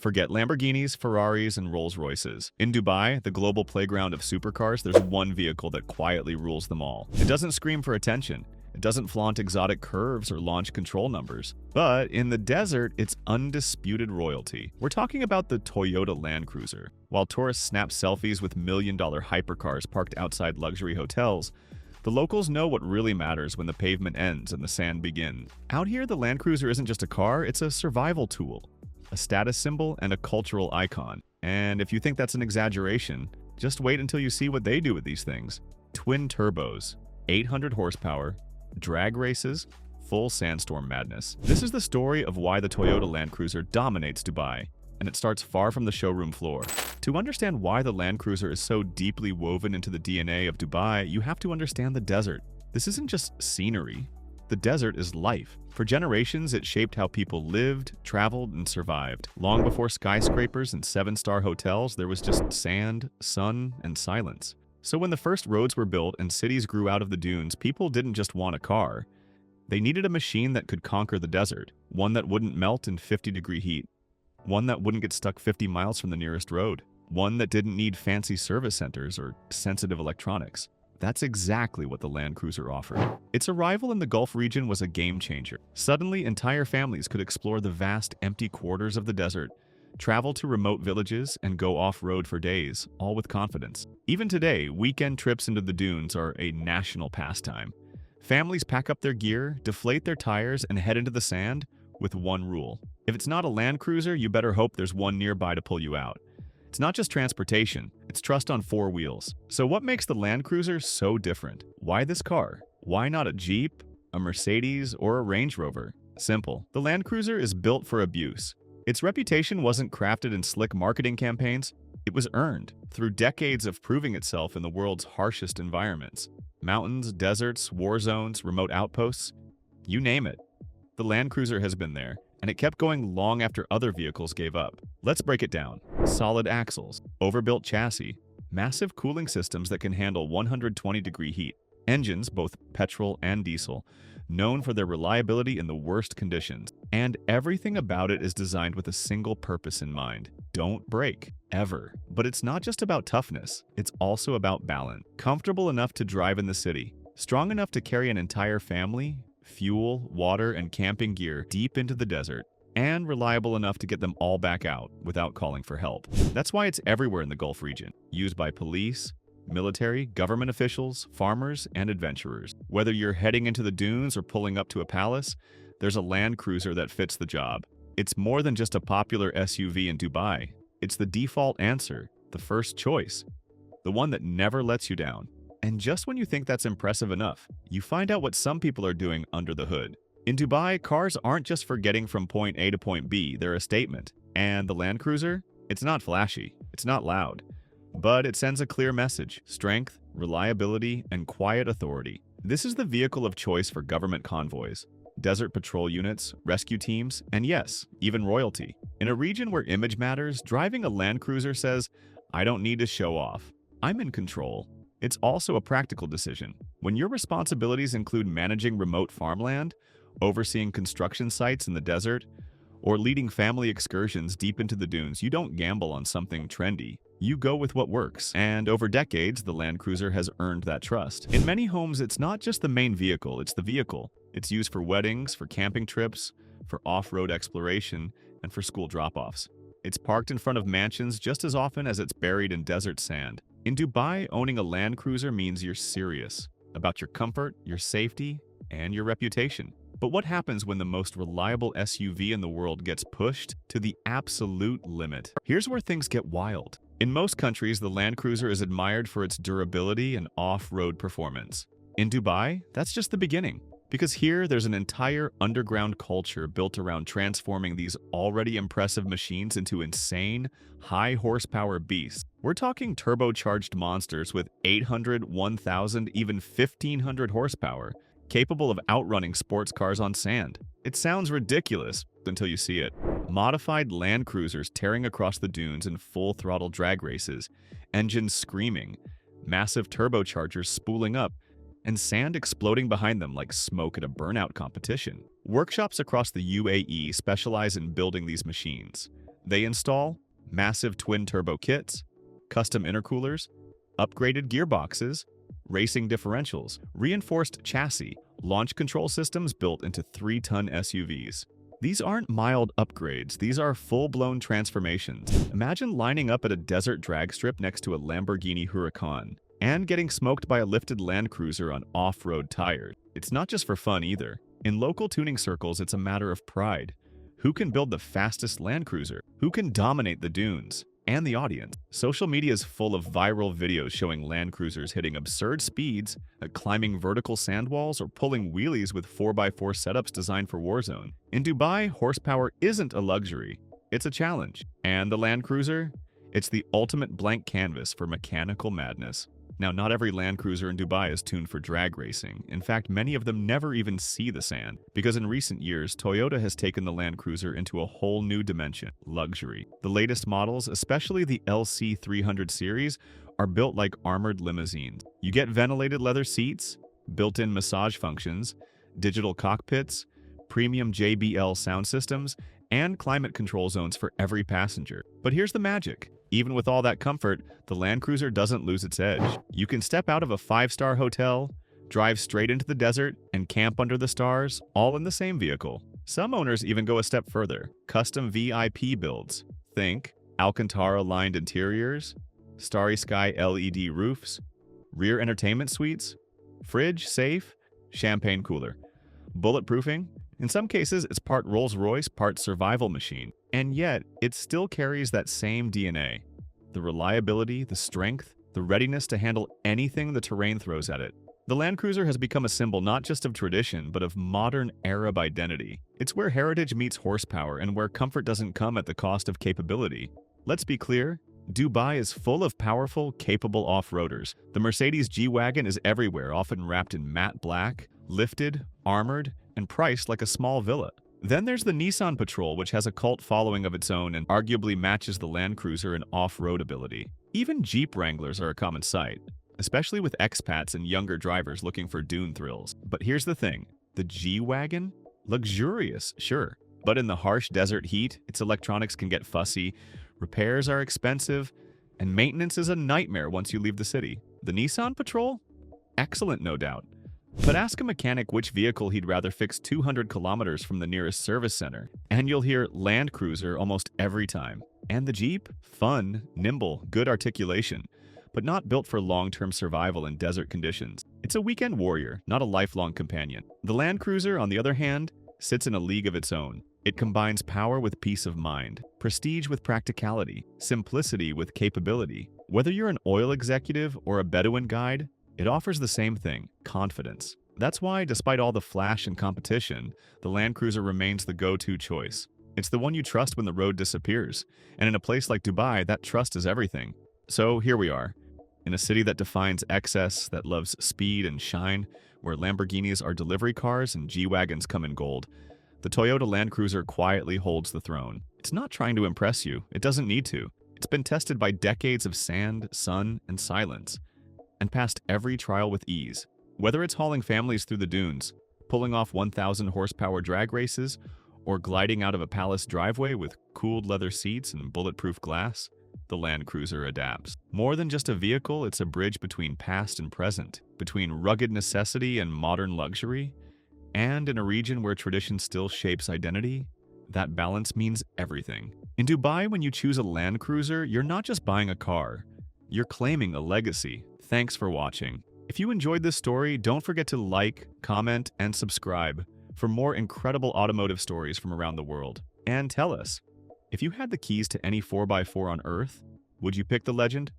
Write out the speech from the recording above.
Forget Lamborghinis, Ferraris, and Rolls-Royces. In Dubai, the global playground of supercars, there's one vehicle that quietly rules them all. It doesn't scream for attention. It doesn't flaunt exotic curves or launch control numbers. But in the desert, it's undisputed royalty. We're talking about the Toyota Land Cruiser. While tourists snap selfies with million-dollar hypercars parked outside luxury hotels, the locals know what really matters when the pavement ends and the sand begins. Out here, the Land Cruiser isn't just a car, it's a survival tool, a status symbol, and a cultural icon. And if you think that's an exaggeration, just wait until you see what they do with these things. Twin turbos, 800 horsepower, drag races, full Sandstorm madness. This is the story of why the Toyota Land Cruiser dominates Dubai, and it starts far from the showroom floor. To understand why the Land Cruiser is so deeply woven into the DNA of Dubai, you have to understand the desert. This isn't just scenery. The desert is life. For generations, it shaped how people lived, traveled, and survived. Long before skyscrapers and seven-star hotels, there was just sand, sun, and silence. So when the first roads were built and cities grew out of the dunes, people didn't just want a car. They needed a machine that could conquer the desert, one that wouldn't melt in 50-degree heat, one that wouldn't get stuck 50 miles from the nearest road, one that didn't need fancy service centers or sensitive electronics. That's exactly what the Land Cruiser offered. Its arrival in the Gulf region was a game changer. Suddenly, entire families could explore the vast, empty quarters of the desert, travel to remote villages, and go off-road for days, all with confidence. Even today, weekend trips into the dunes are a national pastime. Families pack up their gear, deflate their tires, and head into the sand with one rule. If it's not a Land Cruiser, you better hope there's one nearby to pull you out. It's not just transportation, it's trust on four wheels. So what makes the Land Cruiser so different? Why this car? Why not a Jeep, a Mercedes, or a Range Rover? Simple. The Land Cruiser is built for abuse. Its reputation wasn't crafted in slick marketing campaigns, it was earned through decades of proving itself in the world's harshest environments. Mountains, deserts, war zones, remote outposts, you name it. The Land Cruiser has been there, and it kept going long after other vehicles gave up. Let's break it down. Solid axles, overbuilt chassis, massive cooling systems that can handle 120-degree heat, engines, both petrol and diesel, known for their reliability in the worst conditions, and everything about it is designed with a single purpose in mind. Don't break, ever. But it's not just about toughness, it's also about balance. Comfortable enough to drive in the city, strong enough to carry an entire family, fuel, water, and camping gear deep into the desert, and reliable enough to get them all back out without calling for help. That's why it's everywhere in the Gulf region, used by police, military, government officials, farmers, and adventurers. Whether you're heading into the dunes or pulling up to a palace, there's a Land Cruiser that fits the job. It's more than just a popular SUV in Dubai. It's the default answer, the first choice, the one that never lets you down. And just when you think that's impressive enough, you find out what some people are doing under the hood. In Dubai, cars aren't just for getting from point A to point B, they're a statement. And the Land Cruiser? It's not flashy, it's not loud, but it sends a clear message: strength, reliability, and quiet authority. This is the vehicle of choice for government convoys, desert patrol units, rescue teams, and yes, even royalty. In a region where image matters, driving a Land Cruiser says, I don't need to show off. I'm in control. It's also a practical decision. When your responsibilities include managing remote farmland, overseeing construction sites in the desert, or leading family excursions deep into the dunes, you don't gamble on something trendy. You go with what works. And over decades, the Land Cruiser has earned that trust. In many homes, it's not just the main vehicle, it's the vehicle. It's used for weddings, for camping trips, for off-road exploration, and for school drop-offs. It's parked in front of mansions just as often as it's buried in desert sand. In Dubai, owning a Land Cruiser means you're serious about your comfort, your safety, and your reputation. But what happens when the most reliable SUV in the world gets pushed to the absolute limit? Here's where things get wild. In most countries, the Land Cruiser is admired for its durability and off-road performance. In Dubai, that's just the beginning. Because here, there's an entire underground culture built around transforming these already impressive machines into insane, high-horsepower beasts. We're talking turbocharged monsters with 800, 1,000, even 1,500 horsepower, capable of outrunning sports cars on sand. It sounds ridiculous until you see it. Modified Land Cruisers tearing across the dunes in full-throttle drag races, engines screaming, massive turbochargers spooling up, and sand exploding behind them like smoke at a burnout competition. Workshops across the UAE specialize in building these machines. They install massive twin-turbo kits, custom intercoolers, upgraded gearboxes, racing differentials, reinforced chassis, launch control systems built into 3-ton SUVs. These aren't mild upgrades, these are full-blown transformations. Imagine lining up at a desert drag strip next to a Lamborghini Huracan and getting smoked by a lifted Land Cruiser on off-road tires. It's not just for fun either. In local tuning circles, it's a matter of pride. Who can build the fastest Land Cruiser? Who can dominate the dunes? And the audience. Social media is full of viral videos showing Land Cruisers hitting absurd speeds, climbing vertical sand walls, or pulling wheelies with 4x4 setups designed for Warzone. In Dubai, horsepower isn't a luxury, it's a challenge. And the Land Cruiser? It's the ultimate blank canvas for mechanical madness. Now, not every Land Cruiser in Dubai is tuned for drag racing. In fact, many of them never even see the sand, because in recent years, Toyota has taken the Land Cruiser into a whole new dimension: luxury. The latest models, especially the LC300 series, are built like armored limousines. You get ventilated leather seats, built-in massage functions, digital cockpits, premium JBL sound systems, and climate control zones for every passenger. But here's the magic. Even with all that comfort, the Land Cruiser doesn't lose its edge. You can step out of a 5-star hotel, drive straight into the desert, and camp under the stars, all in the same vehicle. Some owners even go a step further. Custom VIP builds. Think Alcantara-lined interiors, starry sky LED roofs, rear entertainment suites, fridge, safe, champagne cooler. Bulletproofing? In some cases, it's part Rolls-Royce, part survival machine. And yet, it still carries that same DNA. The reliability, the strength, the readiness to handle anything the terrain throws at it. The Land Cruiser has become a symbol not just of tradition, but of modern Arab identity. It's where heritage meets horsepower and where comfort doesn't come at the cost of capability. Let's be clear, Dubai is full of powerful, capable off-roaders. The Mercedes G-Wagon is everywhere, often wrapped in matte black, lifted, armored, and priced like a small villa. Then there's the Nissan Patrol, which has a cult following of its own and arguably matches the Land Cruiser in off-road ability. Even Jeep Wranglers are a common sight, especially with expats and younger drivers looking for dune thrills. But here's the thing, the G-Wagon? Luxurious, sure. But in the harsh desert heat, its electronics can get fussy, repairs are expensive, and maintenance is a nightmare once you leave the city. The Nissan Patrol? Excellent, no doubt. But ask a mechanic which vehicle he'd rather fix 200 kilometers from the nearest service center, and you'll hear Land Cruiser almost every time. And the Jeep? Fun, nimble, good articulation, but not built for long-term survival in desert conditions. It's a weekend warrior, not a lifelong companion. The Land Cruiser, on the other hand, sits in a league of its own. It combines power with peace of mind, prestige with practicality, simplicity with capability. Whether you're an oil executive or a Bedouin guide, it offers the same thing, confidence. That's why, despite all the flash and competition, the Land Cruiser remains the go-to choice. It's the one you trust when the road disappears, and in a place like Dubai, that trust is everything. So here we are, in a city that defines excess, that loves speed and shine, where Lamborghinis are delivery cars and G-Wagons come in gold. The Toyota Land Cruiser quietly holds the throne. It's not trying to impress you. It doesn't need to. It's been tested by decades of sand, sun, and silence, and passed every trial with ease. Whether it's hauling families through the dunes, pulling off 1,000 horsepower drag races, or gliding out of a palace driveway with cooled leather seats and bulletproof glass, the Land Cruiser adapts. More than just a vehicle, it's a bridge between past and present, between rugged necessity and modern luxury. And in a region where tradition still shapes identity, that balance means everything. In Dubai, when you choose a Land Cruiser, you're not just buying a car, you're claiming a legacy. Thanks for watching. If you enjoyed this story, don't forget to like, comment, and subscribe for more incredible automotive stories from around the world. And tell us, if you had the keys to any 4x4 on Earth, would you pick the legend?